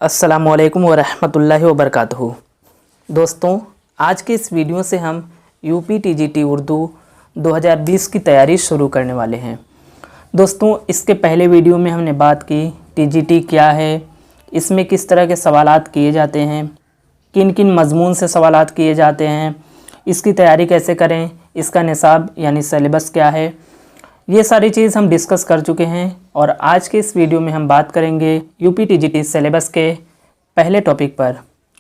अस्सलाम वालेकुम वरहमतुल्लाहि वबरकातुहू। दोस्तों, आज के इस वीडियो से हम UPTGT उर्दू 2020 की तैयारी शुरू करने वाले हैं। दोस्तों, इसके पहले वीडियो में हमने बात की TGT क्या है, इसमें किस तरह के सवालात किए जाते हैं, किन किन मज़मून से सवालात किए जाते हैं, इसकी तैयारी कैसे करें, इसका निसाब यानी सिलेबस क्या है, ये सारी चीज़ हम डिस्कस कर चुके हैं। और आज के इस वीडियो में हम बात करेंगे UPTGT सिलेबस के पहले टॉपिक पर,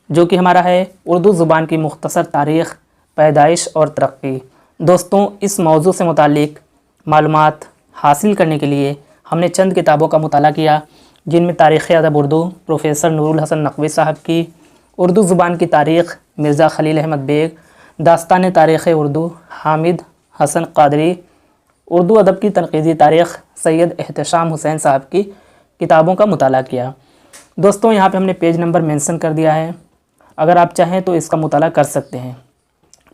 जो कि हमारा है उर्दू ज़ुबान की मुख्तसर तारीख़, पैदाइश और तरक्की। दोस्तों, इस मौजू से मुतालिक मालूमात हासिल करने के लिए हमने चंद किताबों का मुताला किया, जिनमें तारीख़ अदब उर्दू प्रोफ़ेसर नूरुल हसन नक़वी साहब की, उर्दू ज़ुबान की तारीख़ मिर्ज़ा खलील अहमद बेग, दास्तान तारीख़ उर्दू हामिद हसन क़ादरी, उर्दू अदब की तनक़ीदी तारीख़ सैयद एहतशाम हुसैन साहब की किताबों का मुताला किया। दोस्तों, यहाँ पे हमने पेज नंबर मेंशन कर दिया है, अगर आप चाहें तो इसका मुताला कर सकते हैं,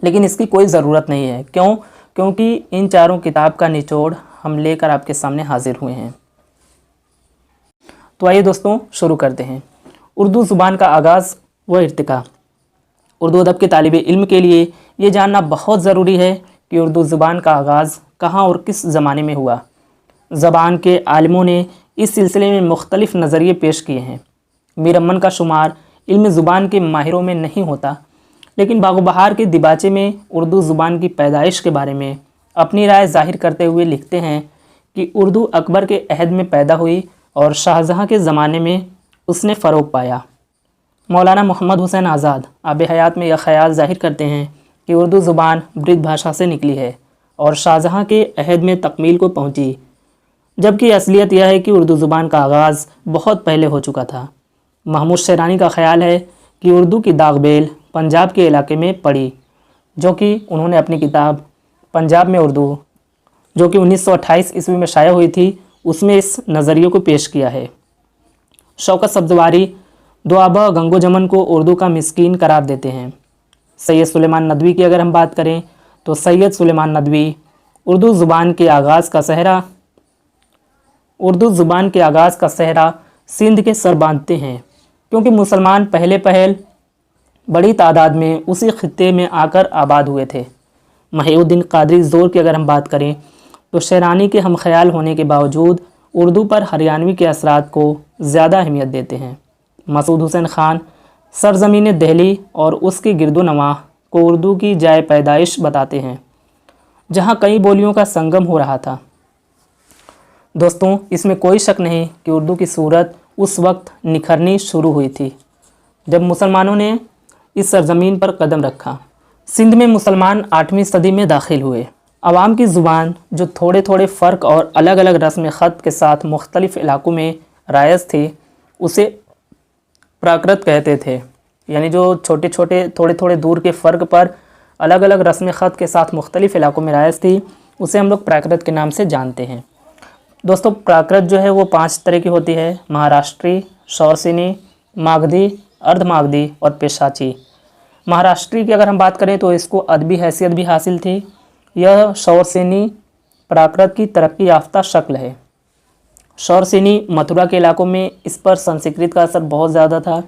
लेकिन इसकी कोई ज़रूरत नहीं है। क्यों? क्योंकि इन चारों किताब का निचोड़ हम लेकर आपके सामने हाजिर हुए हैं। तो आइए दोस्तों, शुरू करते हैं। उर्दू ज़ुबान का आगाज़ व इर्तिका। उर्दू अदब के तालिबे इल्म के लिए ये जानना बहुत ज़रूरी है कि उर्दू ज़ुबान का आगाज़ कहाँ और किस ज़माने में हुआ। ज़बान के आलिमों ने इस सिलसिले में मुख्तलिफ़ नज़रिए पेश किए हैं। मीर अमन का शुमार इल्म ज़ुबान के माहिरों में नहीं होता, लेकिन बाग़ बहार के दिबाचे में उर्दू ज़ुबान की पैदाइश के बारे में अपनी राय ज़ाहिर करते हुए लिखते हैं कि उर्दू अकबर के अहद में पैदा हुई और शाहजहाँ के ज़माने में उसने फ़रोग़ पाया। मौलाना मोहम्मद हुसैन आज़ाद आब हयात में यह ख़याल ज़ाहिर करते हैं कि उर्दू ज़ुबान ब्रिज भाषा से निकली है और शाहजहाँ के अहद में तकमील को पहुँची, जबकि असलियत यह है कि उर्दू ज़ुबान का आगाज़ बहुत पहले हो चुका था। महमूद शेरानी का ख़याल है कि उर्दू की दाग़बेल पंजाब के इलाके में पड़ी, जो कि उन्होंने अपनी किताब पंजाब में उर्दू, जो कि 1928 ईस्वी में शाया हुई थी, उसमें इस नज़रिए को पेश किया है। शौकत सब्ज़वारी दुआबा गंगो जमन को उर्दू का मिस्कीन करार देते हैं। सैयद सुलेमान नदवी की अगर हम बात करें तो सैयद सुलेमान नदवी उर्दू ज़ुबान के आगाज़ का सहरा सिंध के सर बांधते हैं, क्योंकि मुसलमान पहल बड़ी तादाद में उसी खित्ते में आकर आबाद हुए थे। महिउद्दीन क़ादरी ज़ोर की अगर हम बात करें तो शेरानी के हम ख्याल होने के बावजूद उर्दू पर हरियाणवी के असरात को ज़्यादा अहमियत देते हैं। मसूद हुसैन ख़ान सरज़मीन दहली और उसकी गिरदोनवाह को उर्दू की जाए पैदाइश बताते हैं, जहाँ कई बोलियों का संगम हो रहा था। दोस्तों, इसमें कोई शक नहीं कि उर्दू की सूरत उस वक्त निखरनी शुरू हुई थी जब मुसलमानों ने इस सरज़मीन पर कदम रखा। सिंध में मुसलमान 8वीं सदी में दाखिल हुए। अवाम की ज़ुबान जो थोड़े थोड़े फ़र्क और अलग अलग रस्म ख़त के साथ मुख्तलिफ़ इलाक़ों में रायज थी, उसे प्राकृत कहते थे। यानी जो छोटे छोटे थोड़े थोड़े दूर के फ़र्क पर अलग अलग रस्म ख़त के साथ मुख्तलिफ़ इलाक़ों में रायज थी, उसे हम लोग प्राकृत के नाम से जानते हैं। दोस्तों, प्राकृत जो है वो 5 तरह की होती है: महाराष्ट्री, शौरसेनी, मागधी, अर्धमागधी और पेशाची। महाराष्ट्री की अगर हम बात करें तो इसको अदबी हैसियत भी हासिल थी। यह शौरसेनी प्राकृत की तरक्की याफ्ता शक्ल है। शौरसेनी मथुरा के इलाकों में इस पर संस्कृत का असर बहुत ज़्यादा था।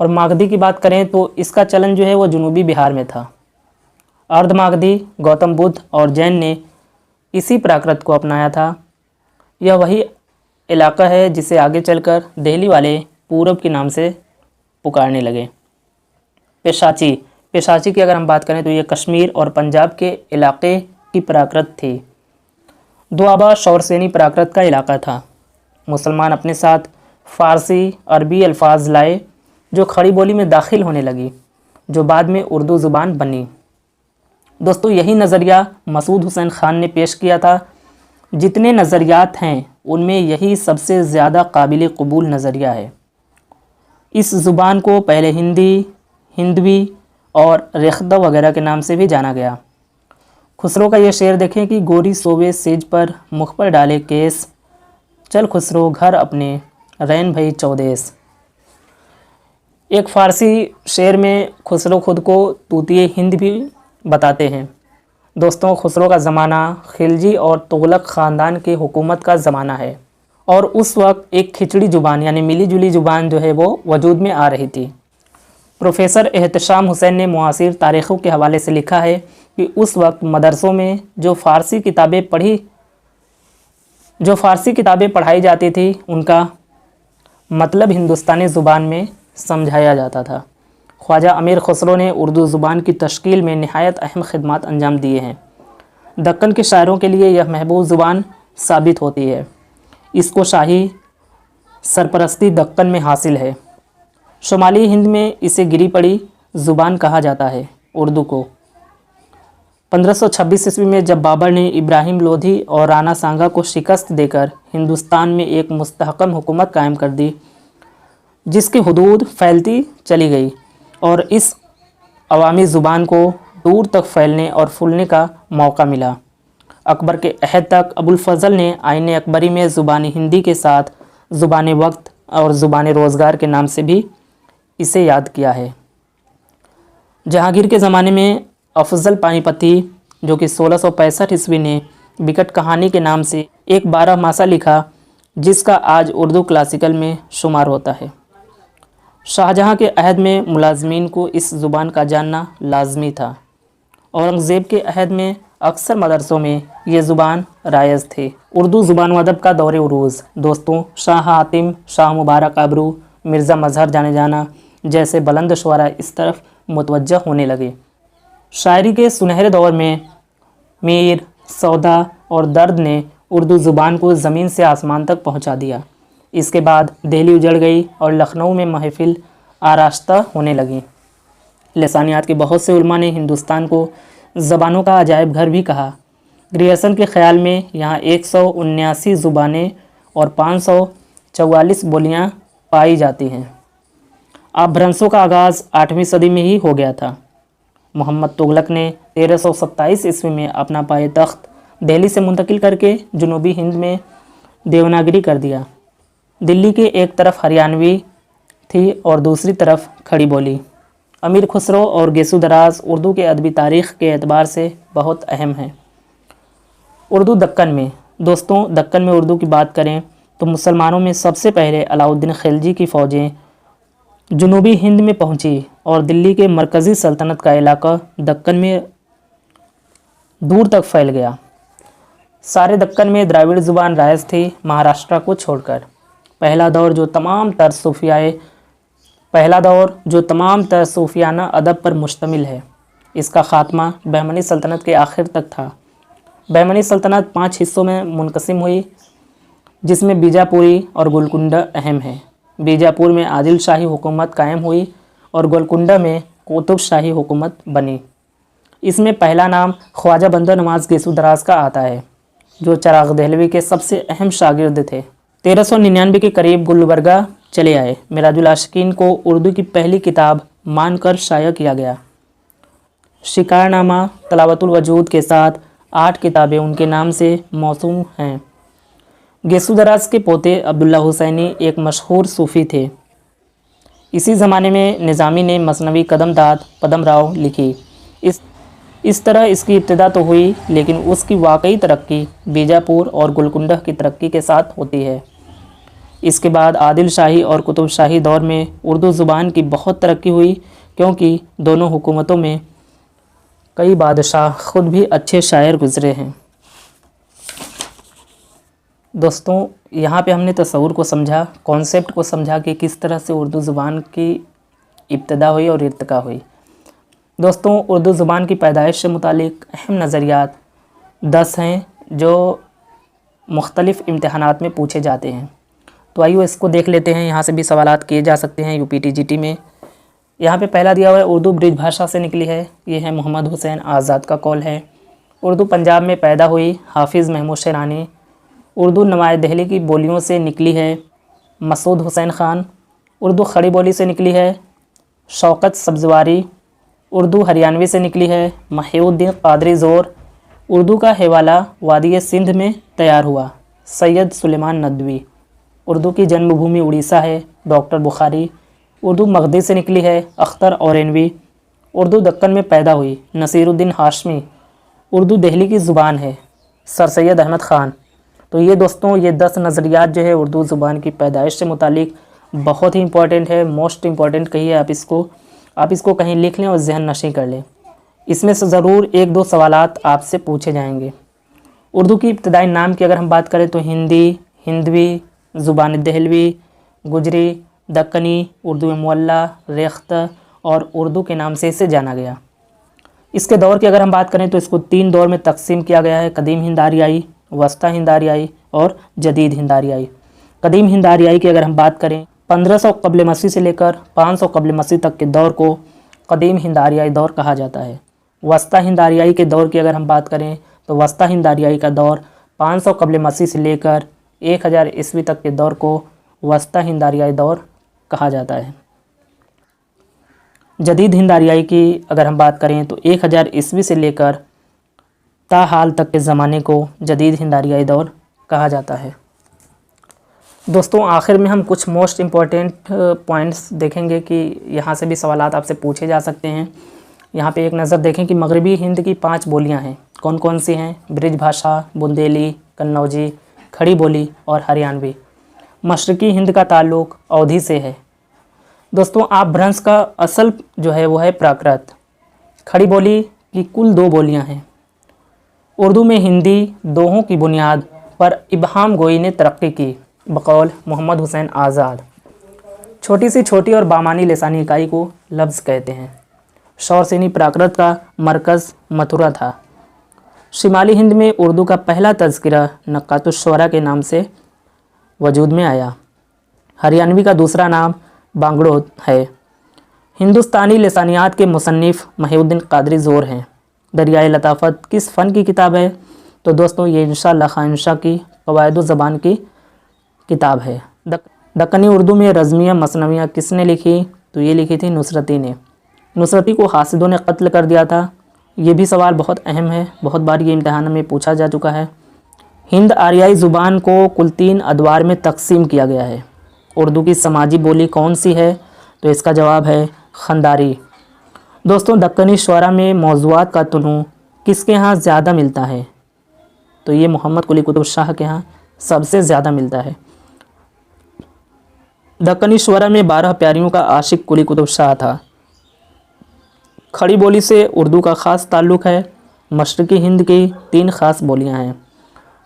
और मागधी की बात करें तो इसका चलन जो है वो जनूबी बिहार में था। अर्धमागधी गौतम बुद्ध और जैन ने इसी प्राकृत को अपनाया था। यह वही इलाका है जिसे आगे चलकर दिल्ली वाले पूरब के नाम से पुकारने लगे। पेशाची की अगर हम बात करें तो ये कश्मीर और पंजाब के इलाके की प्राकृत थी। दुआबा शौरसेनी प्राकृत का इलाका था। मुसलमान अपने साथ फ़ारसी अरबी अल्फाज लाए, जो खड़ी बोली में दाखिल होने लगी, जो बाद में उर्दू ज़ुबान बनी। दोस्तों, यही नज़रिया मसूद हुसैन ख़ान ने पेश किया था। जितने नज़रियात हैं उनमें यही सबसे ज़्यादा काबिल कबूल नज़रिया है। इस ज़ुबान को पहले हिंदी, हिंदवी और रेख्दा वगैरह के नाम से भी जाना गया। खुसरो का ये शेर देखें कि गोरी सोवे सेज पर मुख पर डाले केस, चल खुसरो घर अपने रैन भई चौदेस। एक फ़ारसी शेर में खुसरो ख़ुद को तूतिए हिंद भी बताते हैं। दोस्तों, खुसरो का ज़माना खिलजी और तुगलक ख़ानदान की हुकूमत का ज़माना है और उस वक्त एक खिचड़ी ज़ुबान यानी मिली जुली ज़ुबान जो है वो वजूद में आ रही थी। प्रोफेसर एहतशाम हुसैन ने मुआसिर तारीख़ों के हवाले से लिखा है कि उस वक्त मदरसों में जो फ़ारसी किताबें पढ़ाई जाती थी उनका मतलब हिंदुस्तानी ज़ुबान में समझाया जाता था। ख्वाजा अमीर खुसरो ने उर्दू ज़ुबान की तश्कील में नहायत अहम खिदमात अंजाम दिए हैं। दक्कन के शायरों के लिए यह महबूब ज़ुबान साबित होती है। इसको शाही सरपरस्ती दक्कन में हासिल है। शुमाली हिंद में इसे गिरी पड़ी ज़ुबान कहा जाता है। उर्दू को 1526 ईस्वी में जब बाबर ने इब्राहिम लोधी और राणा सांगा को शिकस्त देकर हिंदुस्तान में एक मुस्तहकम हुकूमत कायम कर दी, जिसकी हुदूद फैलती चली गई और इस अवामी ज़ुबान को दूर तक फैलने और फूलने का मौका मिला। अकबर के अहद तक अबुल फजल ने आईन अकबरी में ज़ुबान हिंदी के साथ ज़ुबान वक्त और ज़ुबान रोज़गार के नाम से भी इसे याद किया है। जहांगीर के ज़माने में अफजल पानीपती जो कि 1665 ईस्वी ने बिकट कहानी के नाम से एक 12 मासा लिखा, जिसका आज उर्दू क्लासिकल में शुमार होता है। शाहजहां के अहद में मुलाजमीन को इस ज़ुबान का जानना लाजमी था। औरंगज़ेब के अहद में अक्सर मदरसों में ये ज़ुबान रायज थे। उर्दू ज़ुबान व अदब का दौर उरूज़। दोस्तों, शाह हातिम, शाह मुबारक अबरू, मिर्ज़ा मज़हर जाने जाना जैसे बुलंद शुअरा इस तरफ मुतवज्जह होने लगे। शायरी के सुनहरे दौर में मीर, सौदा और दर्द ने उर्दू ज़ुबान को ज़मीन से आसमान तक पहुंचा दिया। इसके बाद दिल्ली उजड़ गई और लखनऊ में महफिल आरास्ता होने लगी। लसानियात के बहुत से उलमा ने हिंदुस्तान को ज़बानों का अजायब घर भी कहा। ग्रियर्सन के ख़्याल में यहाँ 179 ज़ुबानें और 544 बोलियाँ पाई जाती हैं। अपभ्रंशों का आगाज़ 8वीं सदी में ही हो गया था। मोहम्मद तुगलक ने 1327 ईस्वी में अपना पाए तख्त दिल्ली से मुंतकिल करके जनूबी हिंद में देवनागरी कर दिया। दिल्ली के एक तरफ हरियाणवी थी और दूसरी तरफ खड़ी बोली। अमीर खुसरो और गेसु दराज उर्दू के अदबी तारीख़ के एतबार से बहुत अहम हैं। उर्दू दक्कन में। दोस्तों, दक्कन में उर्दू की बात करें तो मुसलमानों में सबसे पहले अलाउद्दीन खिलजी की फ़ौजें जनूबी हिंद में पहुंची और दिल्ली के मरकज़ी सल्तनत का इलाका दक्कन में दूर तक फैल गया। सारे दक्कन में द्राविड़ ज़ुबान राइज थी, महाराष्ट्र को छोड़कर। पहला दौर जो तमाम तर सूफियाना अदब पर मुश्तमिल है। इसका ख़ात्मा बहमनी सल्तनत के आखिर तक था। बहमनी सल्तनत 5 हिस्सों में मुनक़सिम हुई, जिसमें बीजापुरी और गोलकुंडा अहम है। बीजापुर में आदिल शाही हुकूमत कायम हुई और गोलकुंडा में कुतुब शाही हुकूमत बनी। इसमें पहला नाम ख्वाजा बंदा नवाज़ गेसु दराज का आता है, जो चिराग दहलवी के सबसे अहम शागिर्द थे। 1399 के करीब गुलबर्गा चले आए। मिराजुल आशिकीन को उर्दू की पहली किताब मानकर शाया किया गया। शिकारनामा, तलावतुल वजूद के साथ 8 किताबें उनके नाम से मौसूम हैं। गेसु दराज के पोते अब्दुल्ला हुसैनी एक मशहूर सूफ़ी थे। इसी ज़माने में निज़ामी ने मसनवी कदमदाद पदमराव लिखी। इस तरह इसकी इब्तिदा तो हुई, लेकिन उसकी वाकई तरक्की बीजापुर और गोलकुंडा की तरक्की के साथ होती है। इसके बाद आदिल शाही और कुतुब शाही दौर में उर्दू ज़ुबान की बहुत तरक्की हुई, क्योंकि दोनों हुकूमतों में कई बादशाह ख़ुद भी अच्छे शायर गुज़रे हैं। दोस्तों, यहाँ पे हमने तस्वुर को समझा, कॉन्सेप्ट को समझा कि किस तरह से उर्दू ज़ुबान की इब्तिदा हुई और इर्तिका हुई। दोस्तों, उर्दू ज़ुबान की पैदाइश से मुतालिक अहम नज़रियात 10 हैं जो मुख्तलिफ़ इम्तहानात में पूछे जाते हैं। तो आइए इसको देख लेते हैं। यहाँ से भी सवालात किए जा सकते हैं UPTGT में। यहाँ पे पहला दिया हुआ है, उर्दू ब्रिज भाषा से निकली है। ये है मोहम्मद हुसैन आज़ाद का कौल है। उर्दू पंजाब में पैदा हुई, हाफिज़ महमूद शेरानी। उर्दू नवाए दहली की बोलियों से निकली है, मसूद हुसैन ख़ान। उर्दू खड़ी बोली से निकली है, शौकत सब्ज़वारी। उर्दू हरियाणवी से निकली है, महिउद्दीन क़ादरी ज़ोर। उर्दू का हवाला वादी सिंध में तैयार हुआ, सैयद सुलेमान नदवी। उर्दू की जन्मभूमि उड़ीसा है, डॉक्टर बुखारी। उर्दू मगधी से निकली है, अख्तर औरैनवी। उर्दू दक्कन में पैदा हुई, नसीरुद्दीन हाशमी। उर्दू दिल्ली की ज़ुबान है, सर सैयद अहमद ख़ान। तो ये दोस्तों ये 10 नज़रियात जो है उर्दू ज़ुबान की पैदाइश से मुतालिक बहुत ही इंपॉर्टेंट है, मोस्ट इम्पॉर्टेंट कहिए आप इसको कहीं लिख लें और जहन नशीं कर लें। इसमें से ज़रूर 1-2 सवालात आपसे पूछे जाएंगे। उर्दू की इब्तदाई नाम की अगर हम बात करें तो हिंदी, हिंदवी, ज़ुबान दहलवी, गुजरी, दक्कनी, उर्दू मुअल्ला, रेख्त और उर्दू के नाम से इसे जाना गया। इसके दौर की अगर हम बात करें तो इसको 3 दौर में तकसीम किया गया है, कदीम हिंद आरियाई, वस्ता हिंद आरियाई और जदीद हिंद आरियाई। कदीम हिंद आरियाई की अगर हम बात करें 1500 क़ब्ल मसीह से लेकर 500 क़ब्ल मसीह तक के दौर को कदीम हिंद आरियाई दौर कहा जाता है। वस्ता हिंद आरियाई के दौर की अगर हम बात करें तो वस्ता हिंद आरियाई का दौर 500 क़ब्ल मसीह से लेकर 1000 ईस्वी तक के दौर को वस्ता हिंद आरियाई दौर कहा जाता है। जदीद हिंद आरियाई की अगर हम बात करें तो 1000 ईस्वी से लेकर ताहाल तक के ज़माने को जदीद हिंद आरियाई दौर कहा जाता है। दोस्तों आखिर में हम कुछ मोस्ट इम्पॉर्टेंट पॉइंट्स देखेंगे कि यहाँ से भी सवालात आपसे पूछे जा सकते हैं। यहाँ पे एक नज़र देखें कि मगरबी हिंद की 5 बोलियाँ हैं, कौन कौन सी हैं? ब्रिज भाषा, बुंदेली, कन्नौजी, खड़ी बोली और हरियाणवी। मशरक़ी हिंद का ताल्लुक़ अवधी से है। दोस्तों अपभ्रंश का असल जो है वो है प्राकृत। खड़ी बोली की कुल 2 बोलियाँ हैं। उर्दू में हिंदी दोहों की बुनियाद पर इब्हाम गोई ने तरक्की की, बकौल मोहम्मद हुसैन आज़ाद। छोटी सी छोटी और बामानी लिसानी इकाई को लफ्ज़ कहते हैं। शौरसेनी प्राकृत का मरकज़ मथुरा था। शिमाली हिंद में उर्दू का पहला तज़किरा नक्कातुश्शोरा के नाम से वजूद में आया। हरियाणवी का दूसरा नाम बांगड़ो है। हिंदुस्तानी लिसानियात के मुसन्निफ़ महिउद्दीन कादरी ज़ोर हैं। दरियाए लताफ़त किस फ़न की किताब है? तो दोस्तों ये इंशाअल्लाह खानशाह की क़वाइदुज़ ज़बान की किताब है। दक्कनी उर्दू में रज़मिया मसनवियाँ किसने लिखी? तो ये लिखी थी नुसरती ने। नुसरती को हासिदों ने कत्ल कर दिया था। ये भी सवाल बहुत अहम है, बहुत बार ये इम्तिहान में पूछा जा चुका है। हिंद आरियाई ज़ुबान को कुल 3 अदवार में तकसीम किया गया है। उर्दू की समाजी बोली कौन सी है? तो इसका जवाब है खंदारी। दोस्तों दक्कनी शुअरा में मौज़ूआत का तनू किसके यहाँ ज़्यादा मिलता है? तो ये मोहम्मद कुली कुतुब शाह के यहाँ सबसे ज़्यादा मिलता है। दक्कनी शुअरा में 12 प्यारियों का आशिक कुली कुतुब शाह था। खड़ी बोली से उर्दू का ख़ास ताल्लुक़ है। मशरक़ी हिंद की 3 ख़ास बोलियाँ हैं।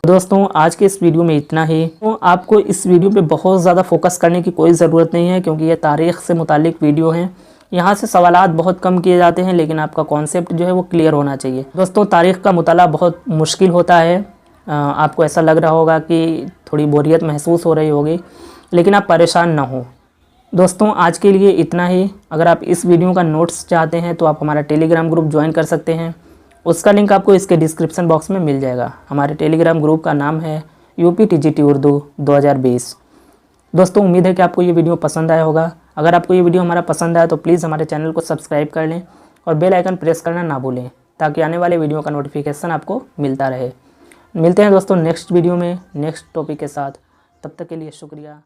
दोस्तों आज के इस वीडियो में इतना ही। तो आपको इस वीडियो पे बहुत ज़्यादा फोकस करने की कोई ज़रूरत नहीं है, क्योंकि ये तारीख़ से मुतालिक वीडियो हैं। यहाँ से सवालात बहुत कम किए जाते हैं, लेकिन आपका कॉन्सेप्ट जो है वो क्लियर होना चाहिए। दोस्तों तारीख़ का मुताला बहुत मुश्किल होता है। आपको ऐसा लग रहा होगा कि थोड़ी बोरियत महसूस हो रही होगी, लेकिन आप परेशान ना हो। दोस्तों आज के लिए इतना ही। अगर आप इस वीडियो का नोट्स चाहते हैं तो आप हमारा टेलीग्राम ग्रुप ज्वाइन कर सकते हैं। उसका लिंक आपको इसके डिस्क्रिप्शन बॉक्स में मिल जाएगा। हमारे टेलीग्राम ग्रुप का नाम है UPTGT उर्दू 2020। दोस्तों उम्मीद है कि आपको ये वीडियो पसंद आया होगा। अगर आपको ये वीडियो हमारा पसंद आया तो प्लीज़ हमारे चैनल को सब्सक्राइब कर लें और बेल आइकन प्रेस करना ना भूलें, ताकि आने वाले वीडियो का नोटिफिकेशन आपको मिलता रहे। मिलते हैं दोस्तों नेक्स्ट वीडियो में नेक्स्ट टॉपिक के साथ। तब तक के लिए शुक्रिया।